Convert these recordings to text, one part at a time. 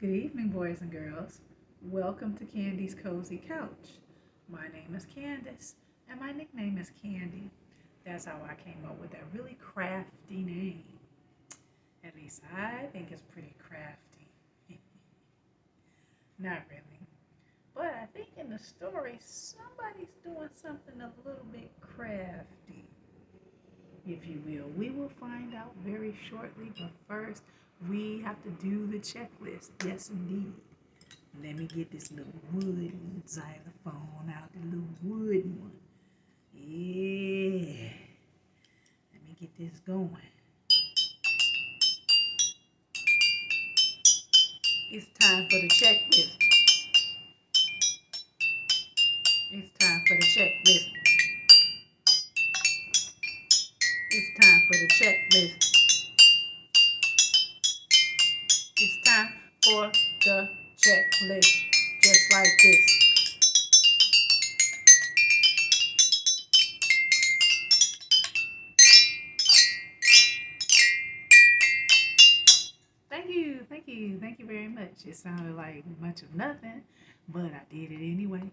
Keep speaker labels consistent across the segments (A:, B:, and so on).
A: Good evening, boys and girls. Welcome to Candy's Cozy Couch. My name is Candace, and my nickname is Candy. That's how I came up with that really crafty name. At least I think it's pretty crafty. Not really. But I think in the story, somebody's doing something a little bit crafty, if you will. We will find out very shortly, but first, we have to do the checklist. Yes, indeed. Let me get this little wooden xylophone out, the little wooden one. Yeah. Let me get this going. It's time for the checklist. It's time for the checklist. It's time for the checklist. It's time for the checklist. Just like this. Thank you very much. It sounded like much of nothing, but I did it anyway.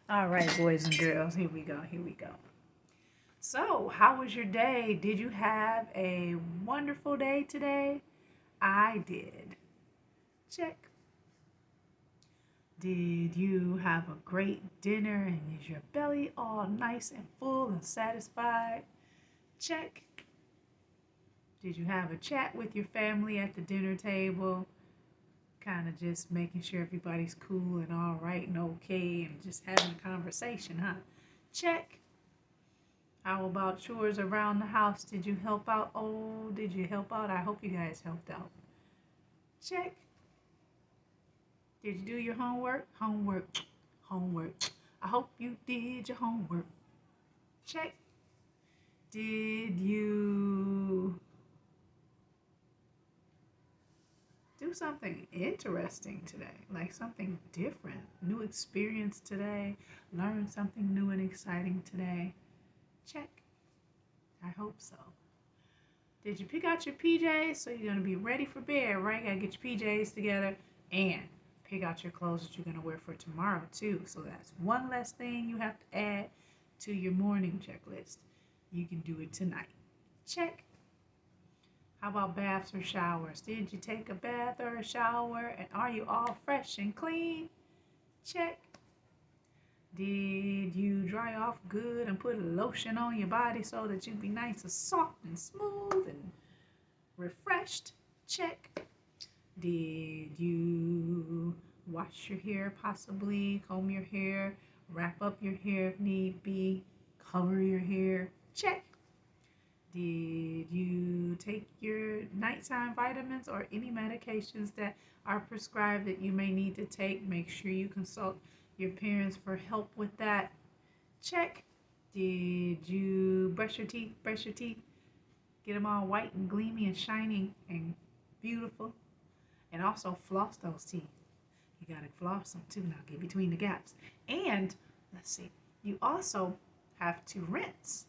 A: All right, boys and girls, here we go, here we go. So, how was your day? Did you have a wonderful day today? I did. Check. Did you have a great dinner and is your belly all nice and full and satisfied? Check. Did you have a chat with your family at the dinner table? Kind of just making sure everybody's cool and all right and okay and just having a conversation, huh? Check. How about chores around the house? Did you help out? Oh, did you help out? I hope you guys helped out. Check. Did you do your homework? Homework. Homework. I hope you did your homework. Check. Did you do something interesting today? Like something different? New experience today? Learn something new and exciting today? Check. I hope so. Did you pick out your PJs? So you're going to be ready for bed, right? Got to get your PJs together and pick out your clothes that you're going to wear for tomorrow, too. So that's one less thing you have to add to your morning checklist. You can do it tonight. Check. How about baths or showers? Did you take a bath or a shower? And are you all fresh and clean? Check. Did you dry off good and put lotion on your body so that you'd be nice and soft and smooth and refreshed? Check. Did you wash your hair possibly, comb your hair, wrap up your hair if need be, cover your hair? Check. Did you take your nighttime vitamins or any medications that are prescribed that you may need to take? Make sure you consult your parents for help with that. Check. Did you brush your teeth? Brush your teeth. Get them all white and gleamy and shiny and beautiful. And also floss those teeth. You gotta floss them too now, get between the gaps. And let's see, you also have to rinse,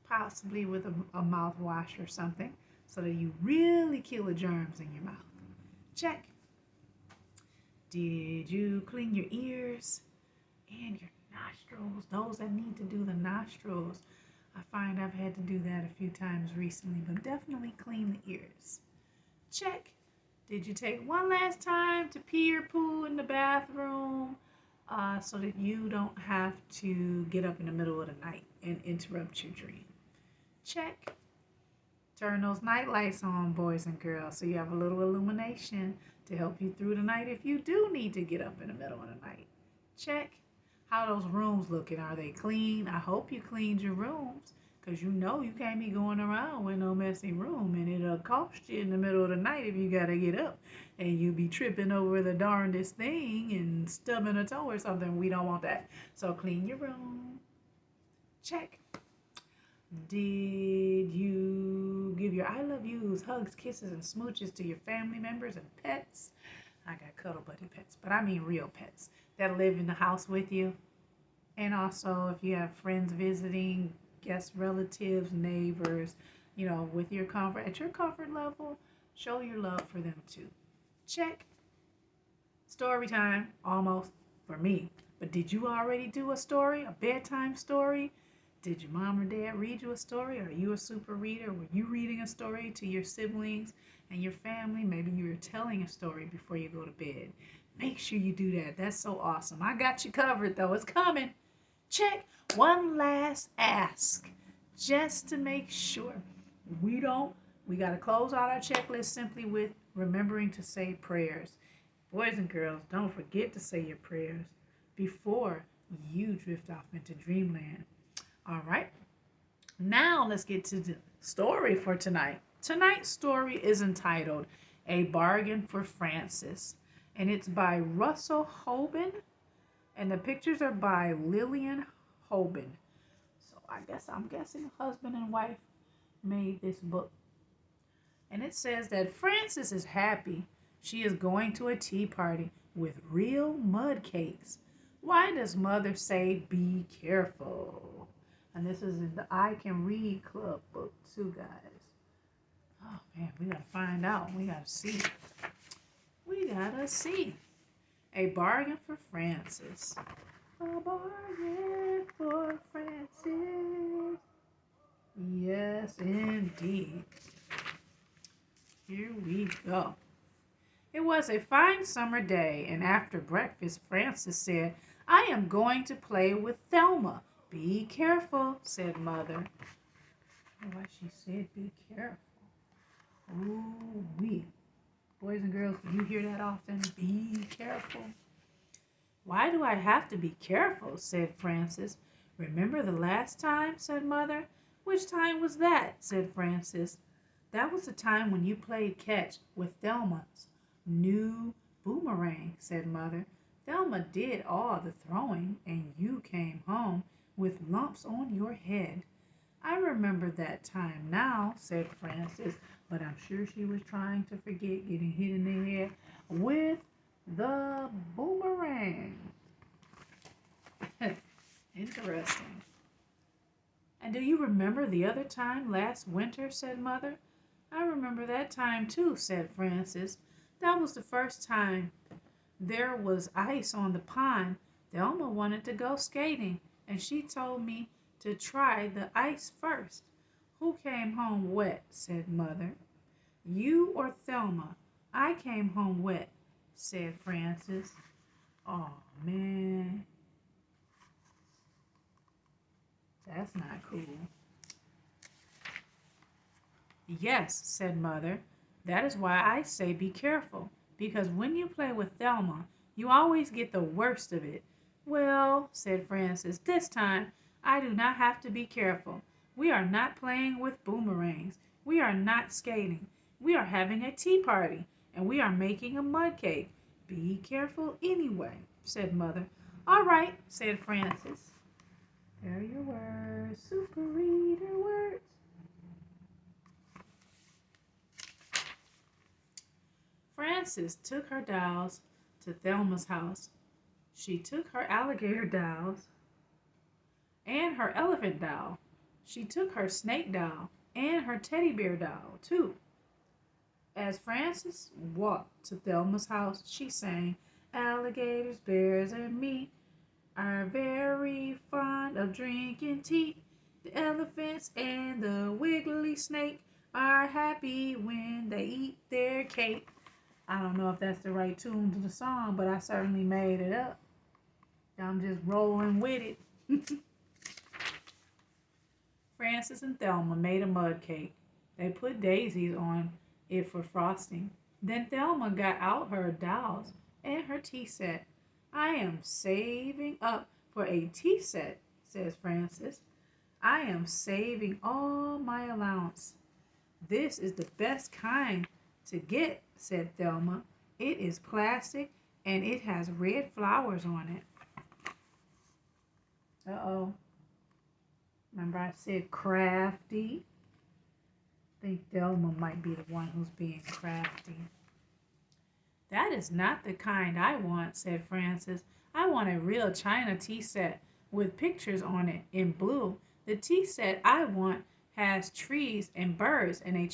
A: possibly with a mouthwash or something, so that you really kill the germs in your mouth. Check. Did you clean your ears and your nostrils? Those that need to do the nostrils. I find I've had to do that a few times recently, but definitely clean the ears. Check. Did you take one last time to pee or poo in the bathroom so that you don't have to get up in the middle of the night and interrupt your dream? Check. Turn those night lights on, boys and girls, so you have a little illumination to help you through the night if you do need to get up in the middle of the night. Check. How those rooms looking? Are they clean? I hope you cleaned your rooms, because you know you can't be going around with no messy room, and it'll cost you in the middle of the night if you gotta get up and you be tripping over the darndest thing and stubbing a toe or something. We don't want that. So clean your room. Check. Did you give your I love yous, hugs, kisses, and smooches to your family members and pets? I got cuddle buddy pets, but I mean real pets that live in the house with you. And also, if you have friends visiting, guests, relatives, neighbors, with your comfort, at your comfort level, show your love for them too. Check. Story time, almost, for me. But did you already do a story, a bedtime story? Did your mom or dad read you a story? Are you a super reader? Were you reading a story to your siblings and your family? Maybe you were telling a story before you go to bed. Make sure you do that. That's so awesome. I got you covered, though. It's coming. Check. One last ask, just to make sure we don't, we got to close out our checklist simply with remembering to say prayers. Boys and girls, don't forget to say your prayers before you drift off into dreamland. All right. Now let's get to the story for tonight. Tonight's story is entitled A Bargain for Francis, and it's by Russell Hoban, and the pictures are by Lillian Hoban. So I'm guessing husband and wife made this book. And it says that Frances is happy. She is going to a tea party with real mud cakes. Why does mother say be careful? And this is in the I Can Read Club book too, guys. Oh man, we gotta find out. We gotta see. We gotta see. A bargain for Frances. A bargain for Frances. Yes, indeed. Here we go. It was a fine summer day, and after breakfast, Frances said, I am going to play with Thelma. Be careful, said Mother. Why she said be careful. Ooh, wee. Boys and girls, do you hear that often? Be careful. Why do I have to be careful, said Frances. Remember the last time, said Mother. Which time was that, said Frances. That was the time when you played catch with Thelma's new boomerang, said Mother. Thelma did all the throwing, and you came home with lumps on your head. I remember that time now, said Frances, but I'm sure she was trying to forget getting hit in the head with the boomerang. Interesting. And do you remember the other time last winter, said Mother. I remember that time too, said Frances. That was the first time there was ice on the pond. Thelma wanted to go skating, and she told me to try the ice first. Who came home wet, said Mother. You or Thelma? I came home wet, said Frances. Oh, man. That's not cool. Yes, said Mother. That is why I say be careful, because when you play with Thelma, you always get the worst of it. Well, said Frances, this time I do not have to be careful. We are not playing with boomerangs. We are not skating. We are having a tea party, and we are making a mud cake. Be careful anyway, said Mother. All right, said Frances. There are your words, super reader words. Frances took her dolls to Thelma's house. She took her alligator dolls and her elephant doll. She took her snake doll and her teddy bear doll, too. As Frances walked to Thelma's house, she sang, Alligators, bears, and me are very fond of drinking tea. The elephants and the wiggly snake are happy when they eat their cake. I don't know if that's the right tune to the song, but I certainly made it up. I'm just rolling with it. Frances and Thelma made a mud cake. They put daisies on it for frosting. Then Thelma got out her dolls and her tea set. I am saving up for a tea set, says Frances. I am saving all my allowance. This is the best kind to get, said Thelma. It is plastic and it has red flowers on it. Uh-oh. Remember I said crafty? I think Thelma might be the one who's being crafty. That is not the kind I want, said Frances. I want a real china tea set with pictures on it in blue. The tea set I want has trees and birds and a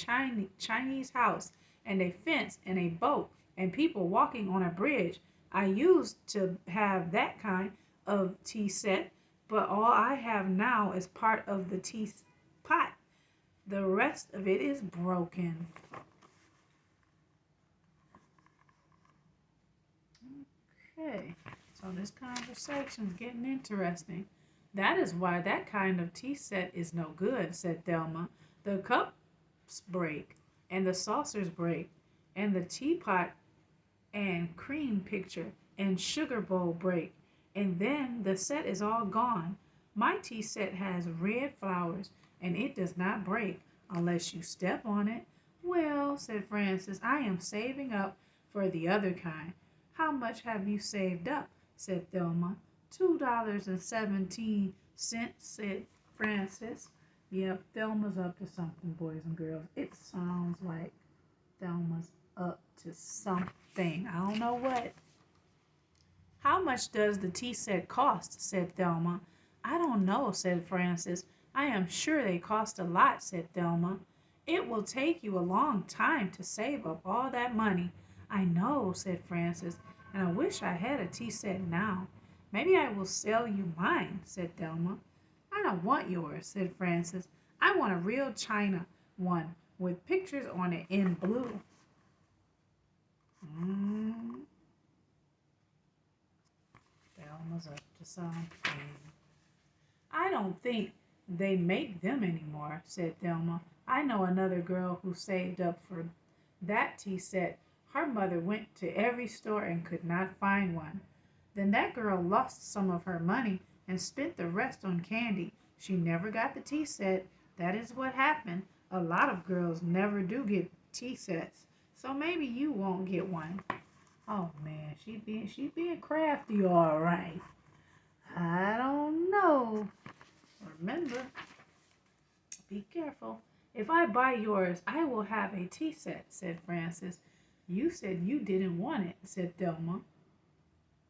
A: Chinese house and a fence and a boat and people walking on a bridge. I used to have that kind of tea set, but all I have now is part of the tea pot. The rest of it is broken. Okay, so this conversation's getting interesting. That is why that kind of tea set is no good, said Thelma. The cups break, and the saucers break, and the teapot and cream picture and sugar bowl break, and then the set is all gone. My tea set has red flowers, and it does not break unless you step on it. Well, said Francis, I am saving up for the other kind. How much have you saved up? Said Thelma. $2.17, said Francis. Yep, Thelma's up to something, boys and girls. It sounds like Thelma's up to something. I don't know what. How much does the tea set cost? Said Thelma. I don't know, said Francis. I am sure they cost a lot, said Thelma. It will take you a long time to save up all that money. I know, said Francis, and I wish I had a tea set now. Maybe I will sell you mine, said Thelma. I don't want yours, said Francis. I want a real china one with pictures on it in blue. Thelma's up to something. I don't think they make them anymore, said Thelma. I know another girl who saved up for that tea set. Her mother went to every store and could not find one. Then that girl lost some of her money and spent the rest on candy. She never got the tea set. That is what happened. A lot of girls never do get tea sets. So maybe you won't get one. Oh man, she being crafty, all right. I don't know. Remember, be careful. If I buy yours, I will have a tea set, said Francis. You said you didn't want it, said Thelma.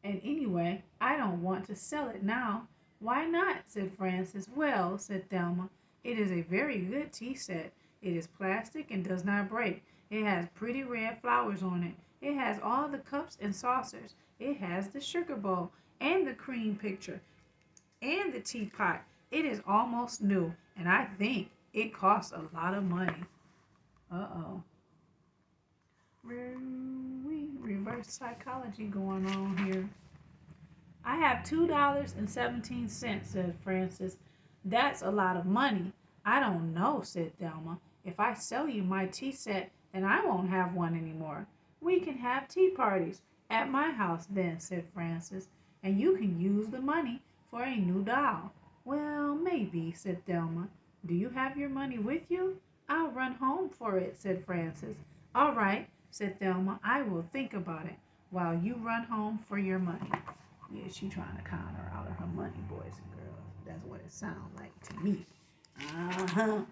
A: And anyway, I don't want to sell it now. Why not? Said Francis. Well, said Thelma, it is a very good tea set. It is plastic and does not break. It has pretty red flowers on it. It has all the cups and saucers. It has the sugar bowl and the cream picture and the teapot. It is almost new, and I think it costs a lot of money. Uh-oh. Reverse psychology going on here. I have $2.17, said Francis. That's a lot of money. I don't know, said Thelma. If I sell you my tea set, then I won't have one anymore. We can have tea parties at my house then, said Francis, and you can use the money for a new doll. Well, maybe, said Thelma. Do you have your money with you? I'll run home for it, said Francis. All right, said Thelma. I will think about it while you run home for your money. Yeah, she trying to con her out of her money, boys and girls. That's what it sounds like to me. Uh-huh.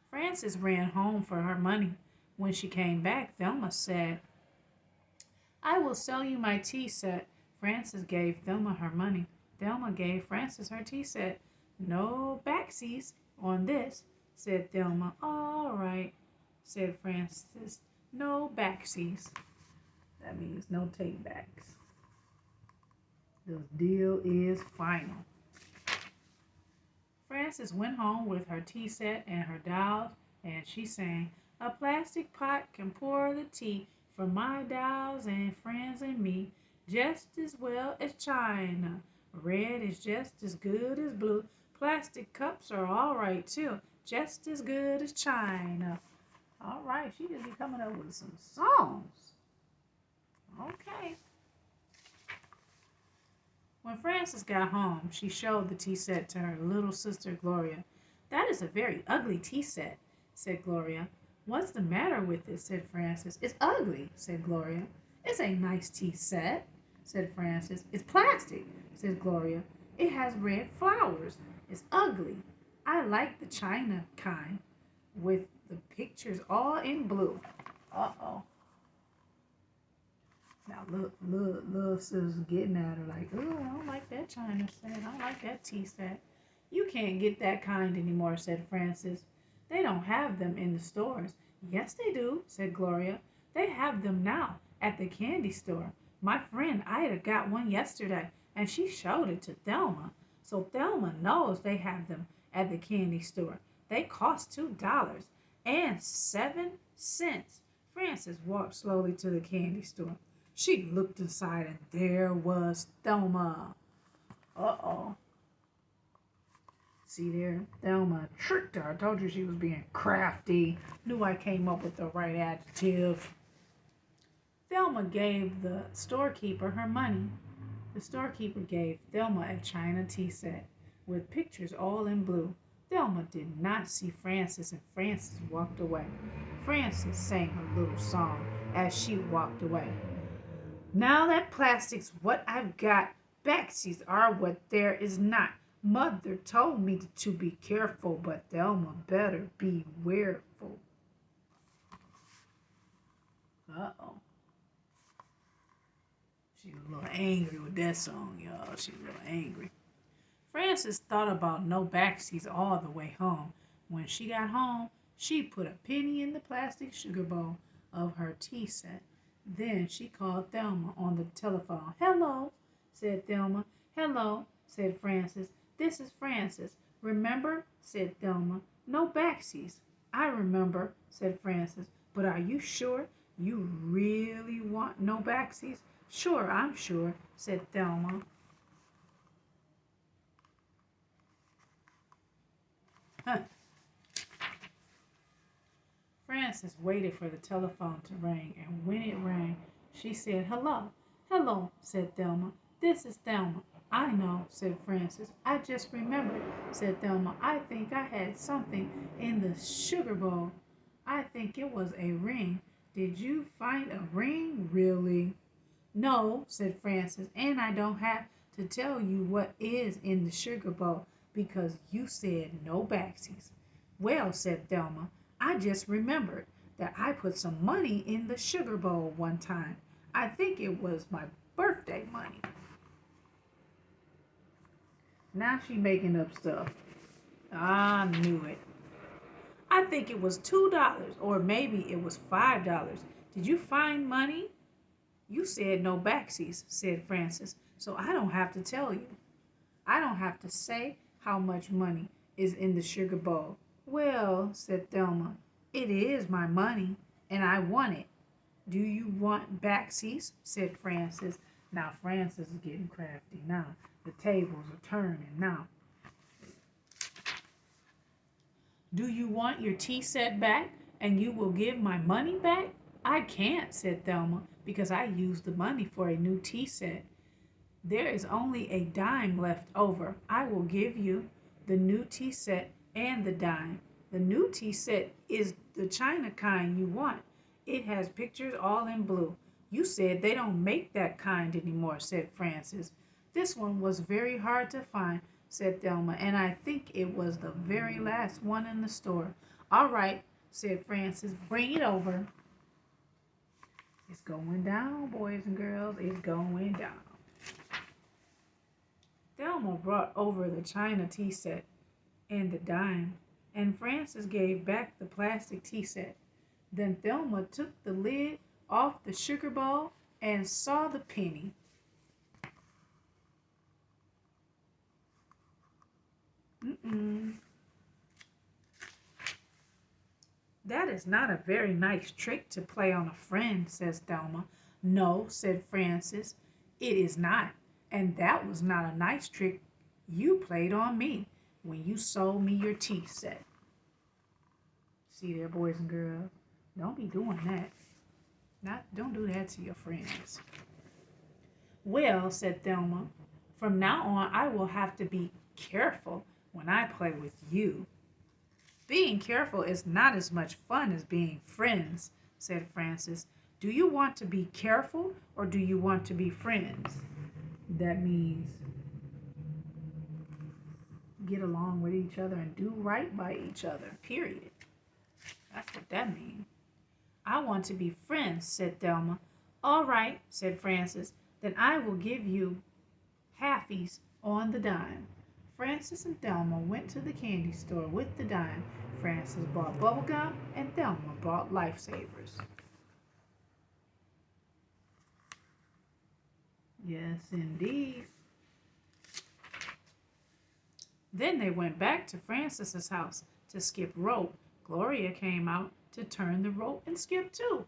A: Frances ran home for her money. When she came back, Thelma said, I will sell you my tea set. Frances gave Thelma her money. Thelma gave Frances her tea set. No backsies on this, said Thelma. All right, said Frances. No backsies. That means no takebacks. The deal is final. Frances went home with her tea set and her dolls, and she sang, a plastic pot can pour the tea for my dolls and friends and me, just as well as china. Red is just as good as blue. Plastic cups are all right, too, just as good as china. All right, she just be coming up with some songs. Okay. When Frances got home, she showed the tea set to her little sister Gloria. That is a very ugly tea set, said Gloria. What's the matter with it, said Frances. It's ugly, said Gloria. It's a nice tea set, said Frances. It's plastic, said Gloria. It has red flowers. It's ugly. I like the china kind with the pictures all in blue. Uh-oh. Now look, sis getting at her like, oh, I don't like that china set. I don't like that tea set. You can't get that kind anymore, said Frances. They don't have them in the stores. Yes, they do, said Gloria. They have them now at the candy store. My friend Ida got one yesterday, and she showed it to Thelma. So Thelma knows they have them at the candy store. They cost $2 and 7 cents. Frances walked slowly to the candy store. She looked inside, and there was Thelma. Uh-oh. See there? Thelma tricked her. I told you she was being crafty. Knew I came up with the right adjective. Thelma gave the storekeeper her money. The storekeeper gave Thelma a china tea set with pictures all in blue. Thelma did not see Frances, and Frances walked away. Frances sang a little song as she walked away. Now that plastic's what I've got, backsies are what there is not. Mother told me to be careful, but Thelma better be wareful. Uh-oh. She's a little angry with that song, y'all. She's a little angry. Frances thought about no backsies all the way home. When she got home, she put a penny in the plastic sugar bowl of her tea set. Then she called Thelma on the telephone. Hello, said Thelma. Hello, said Frances. This is Frances. Remember, said Thelma. No backsies. I remember, said Frances. But are you sure you really want no backsies? Sure, I'm sure, said Thelma. Huh. Frances waited for the telephone to ring, and when it rang, she said, Hello. Hello, said Thelma. This is Thelma. I know, said Frances. I just remembered, said Thelma. I think I had something in the sugar bowl. I think it was a ring. Did you find a ring, really? No, said Frances, and I don't have to tell you what is in the sugar bowl because you said no backsies. Well, said Thelma, I just remembered that I put some money in the sugar bowl one time. I think it was my birthday money. Now she making up stuff. I knew it. I think it was $2 or maybe it was $5. Did you find money? You said no backsies, said Frances, so I don't have to tell you. I don't have to say how much money is in the sugar bowl. Well, said Thelma, it is my money, and I want it. Do you want backsies? Said Frances. Now Frances is getting crafty now. The tables are turning now. Do you want your tea set back, and you will give my money back? I can't, said Thelma, because I used the money for a new tea set. There is only a dime left over. I will give you the new tea set and the dime. The new tea set is the china kind you want. It has pictures all in blue. You said they don't make that kind anymore, said Frances. This one was very hard to find, said Thelma, and I think it was the very last one in the store. All right, said Frances, bring it over. It's going down, boys and girls. It's going down. Thelma brought over the china tea set and the dime, and Frances gave back the plastic tea set. Then Thelma took the lid off the sugar bowl and saw the penny. That is not a very nice trick to play on a friend, says Thelma. No, said Frances, it is not. And that was not a nice trick you played on me when you sold me your tea set. See there, boys and girls? Don't be doing that. Don't do that to your friends. Well, said Thelma, from now on I will have to be careful when I play with you. Being careful is not as much fun as being friends, said Frances. Do you want to be careful or do you want to be friends? That means get along with each other and do right by each other, period. That's what that means. I want to be friends, said Thelma. All right, said Frances, then I will give you halfies on the dime. Frances and Thelma went to the candy store with the dime. Frances bought bubble gum and Thelma bought lifesavers. Yes, indeed. Then they went back to Francis's house to skip rope. Gloria came out to turn the rope and skip too.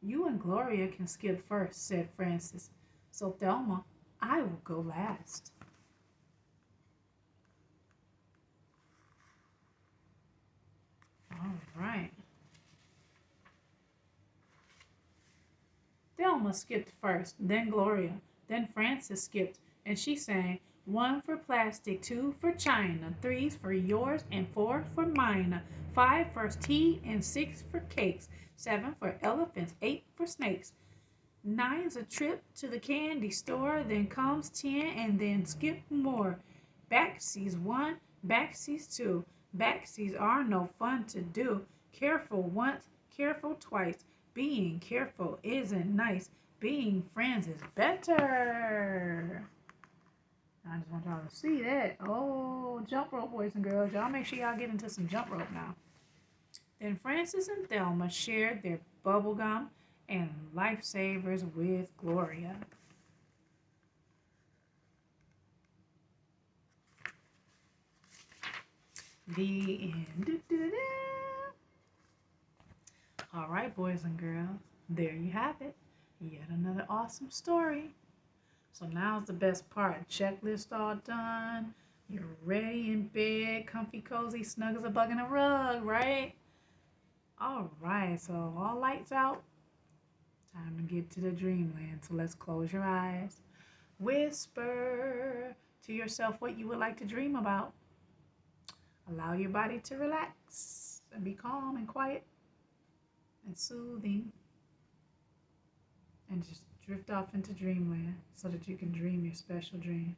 A: You and Gloria can skip first, said Francis. So Thelma, I will go last. All right. Thelma skipped first, then Gloria, then Frances skipped, and she sang, "One for plastic, two for china, three's for yours, and four for mine, five for tea, and six for cakes, seven for elephants, eight for snakes. Nine's a trip to the candy store, then comes 10, and then skip more. Backsies one, backsies two. Backsies are no fun to do. Careful once, careful twice. Being careful isn't nice. Being friends is better. I just want y'all to see that. Oh, jump rope, boys and girls. Y'all make sure y'all get into some jump rope now. Then Francis and Thelma shared their bubble gum and lifesavers with Gloria. The end. All right, boys and girls, there you have it. Yet another awesome story. So now's the best part. Checklist all done. You're ready in bed, comfy, cozy, snug as a bug in a rug, right? All right, so all lights out. Time to get to the dreamland. So let's close your eyes. Whisper to yourself what you would like to dream about. Allow your body to relax and be calm and quiet and soothing. And just drift off into dreamland so that you can dream your special dream.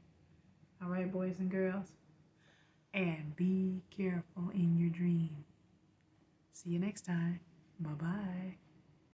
A: All right, boys and girls? And be careful in your dream. See you next time. Bye-bye.